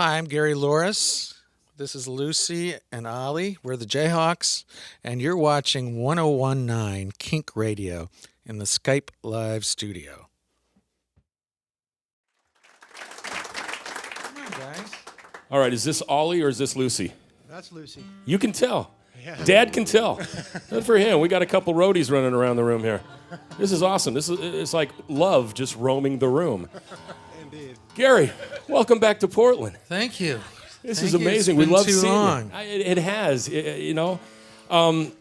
Hi, I'm Gary Loris. This is Lucy and Ollie. We're the Jayhawks, and you're watching 101.9 KINK Radio in the Skype Live studio. Come on, guys. All right, is this Ollie or is this Lucy? That's Lucy. You can tell. Yeah. Dad can tell. Good for him. We got a couple roadies running around the room here. This is awesome. It's like love just roaming the room. Indeed. Gary, welcome back to Portland. Thank you. This Thank is you. amazing. It's We been love too seeing long. you. It has.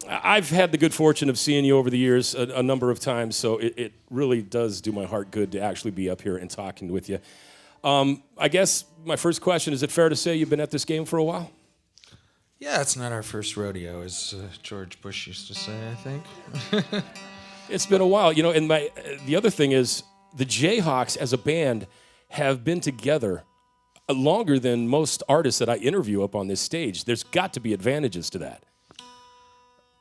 I've had the good fortune of seeing you over the years a number of times, so it really does do my heart good to actually be up here and talking with you. I guess my first question, is it fair to say you've been at this game for a while? Yeah, it's not our first rodeo, as George Bush used to say, I think. It's been a while, and the other thing is the Jayhawks as a band have been together longer than most artists that I interview up on this stage. There's got to be advantages to that.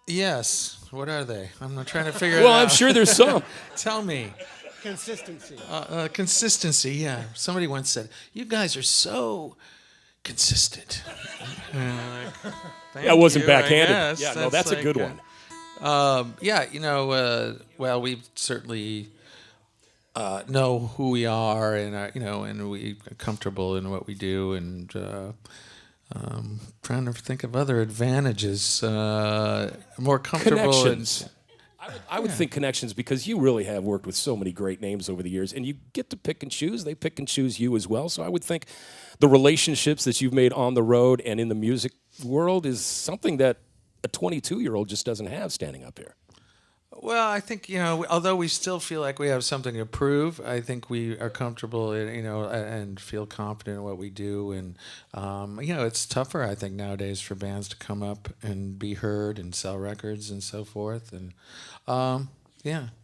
Yes. What are they? I'm not trying to figure it out. Well, I'm sure there's some. Tell me. Consistency. Consistency, yeah. Somebody once said, "You guys are so consistent." That wasn't backhanded. Guess. Yeah, no, that's a good one. Well, we certainly know who we are, and and we are comfortable in what we do, and trying to think of other advantages. More comfortable. Connections. I would think connections, because you really have worked with so many great names over the years, and you get to pick and choose. They pick and choose you as well. So I would think the relationships that you've made on the road and in the music world is something that a 22-year-old just doesn't have standing up here. Well, I think, although we still feel like we have something to prove, I think we are comfortable, and feel confident in what we do. And, it's tougher, I think, nowadays for bands to come up and be heard and sell records and so forth. And,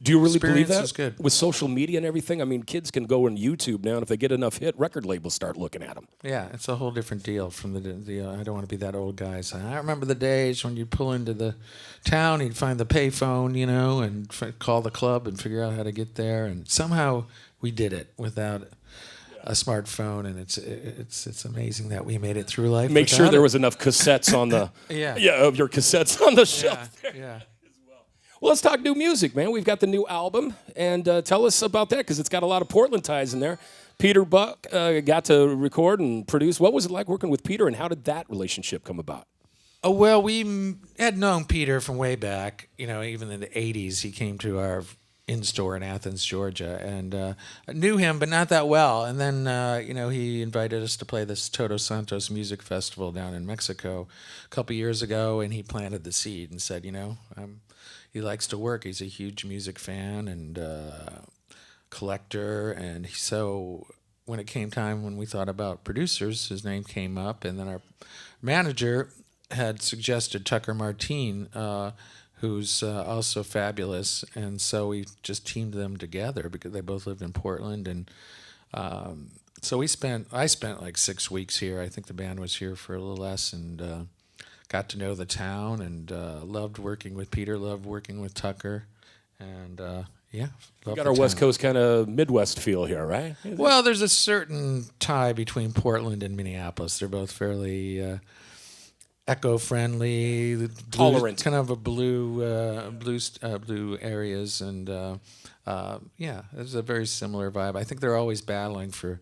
Do you really believe Experience that? is good. With social media and everything? I mean, kids can go on YouTube now, and if they get enough hit, record labels start looking at them. Yeah, it's a whole different deal from the I don't want to be that old guy saying, I remember the days when you'd pull into the town, you'd find the payphone, and call the club and figure out how to get there. And somehow we did it without a smartphone, and it's amazing that we made it through life. Make sure without there it. was enough cassettes on the Yeah. of your cassettes on the shelf. Yeah. Well, let's talk new music, man. We've got the new album, and tell us about that, because it's got a lot of Portland ties in there. Peter Buck got to record and produce. What was it like working with Peter, and how did that relationship come about? Oh, well, we had known Peter from way back. Even in the 80s, he came to our in-store in Athens, Georgia, and I knew him, but not that well. And then, he invited us to play this Todos Santos Music Festival down in Mexico a couple years ago, and he planted the seed and said, he likes to work. He's a huge music fan and collector, and so when it came time when we thought about producers, his name came up, and then our manager had suggested Tucker Martine, who's also fabulous, and so we just teamed them together because they both lived in Portland, and so I spent like 6 weeks here. I think the band was here for a little less, and got to know the town, and loved working with Peter, loved working with Tucker, and We got our West Coast kind of Midwest feel here, right? Well, there's a certain tie between Portland and Minneapolis. They're both fairly eco-friendly, Tolerant, kind of a blue areas, and there's a very similar vibe. I think they're always battling for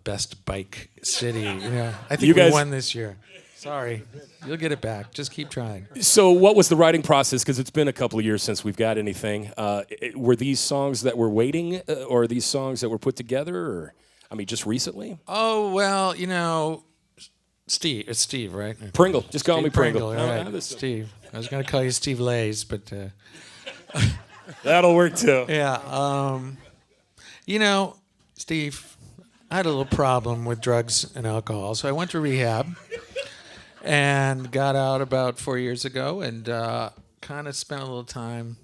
best bike city. I think we won this year. Sorry, you'll get it back. Just keep trying. So what was the writing process? Because it's been a couple of years since we've got anything. Were these songs that were waiting, or these songs that were put together, or, just recently? Oh, well, Steve. It's Steve, right? Pringle. Just call me Pringle. All right. Steve. I was going to call you Steve Lays, but... That'll work, too. Yeah. Steve, I had a little problem with drugs and alcohol, so I went to rehab and got out about 4 years ago, and kind of spent a little time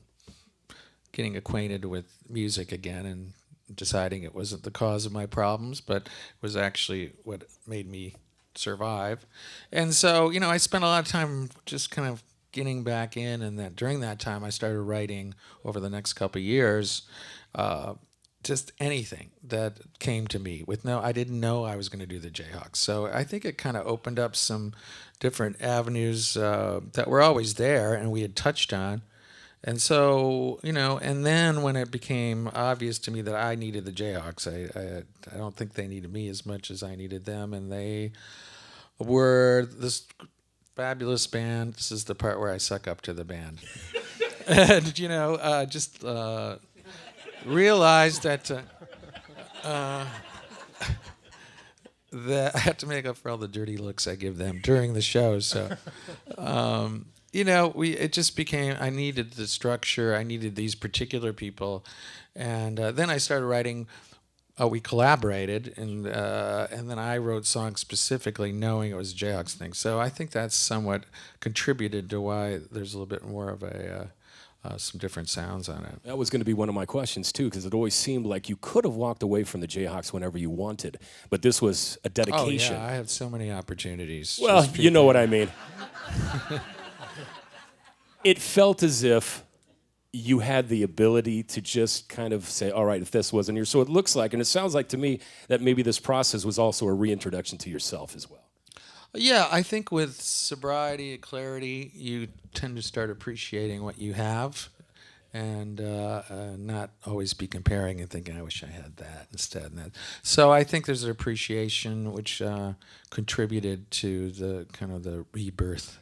getting acquainted with music again, and deciding it wasn't the cause of my problems, but was actually what made me survive. And so, I spent a lot of time just kind of getting back in, and that during that time I started writing over the next couple of years just anything that came to me I didn't know I was going to do the Jayhawks. So I think it kind of opened up some different avenues that were always there and we had touched on. And so, and then when it became obvious to me that I needed the Jayhawks, I don't think they needed me as much as I needed them. And they were this fabulous band. This is the part where I suck up to the band. And, just realized that that I have to make up for all the dirty looks I give them during the show. So, it just became, I needed the structure. I needed these particular people. And then I started writing, we collaborated, and then I wrote songs specifically knowing it was a Jayhawks thing. So I think that's somewhat contributed to why there's a little bit more of some different sounds on it. That was going to be one of my questions, too, because it always seemed like you could have walked away from the Jayhawks whenever you wanted, but this was a dedication. Oh, yeah, I have so many opportunities. Well, you know what I mean. It felt as if you had the ability to just kind of say, all right, if this wasn't here. So it looks like, and it sounds like to me, that maybe this process was also a reintroduction to yourself as well. Yeah, I think with sobriety and clarity, you tend to start appreciating what you have and not always be comparing and thinking, I wish I had that instead. And that. So I think there's an appreciation which contributed to the kind of the rebirth.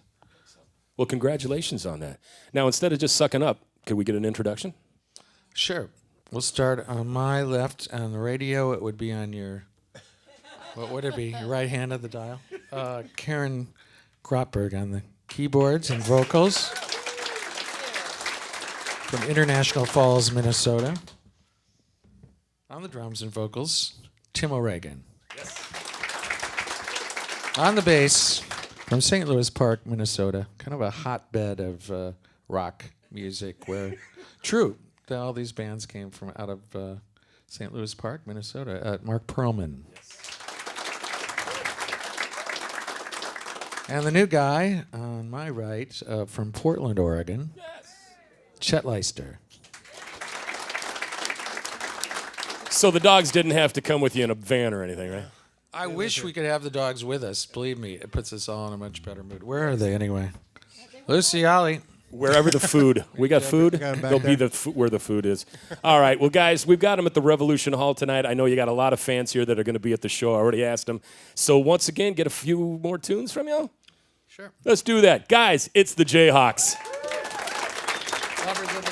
Well, congratulations on that. Now, instead of just sucking up, could we get an introduction? Sure. We'll start on my left. On the radio, it would be on your, what would it be, your right hand of the dial? Karen Grotberg on the keyboards and vocals from International Falls, Minnesota. On the drums and vocals, Tim O'Regan. Yes. On the bass, from St. Louis Park, Minnesota, kind of a hotbed of rock music where, all these bands came from out of St. Louis Park, Minnesota, Mark Perlman. Yes. And the new guy on my right, from Portland, Oregon, yes. Chet Leister. So the dogs didn't have to come with you in a van or anything, right? I wish we could have the dogs with us. Believe me, it puts us all in a much better mood. Where are they anyway? Lucy, Ollie. Wherever the food. We got food? They'll be where the food is. All right. Well, guys, we've got them at the Revolution Hall tonight. I know you got a lot of fans here that are going to be at the show. I already asked them. So once again, get a few more tunes from you? Sure. Let's do that. Guys, it's the Jayhawks. Lovers of the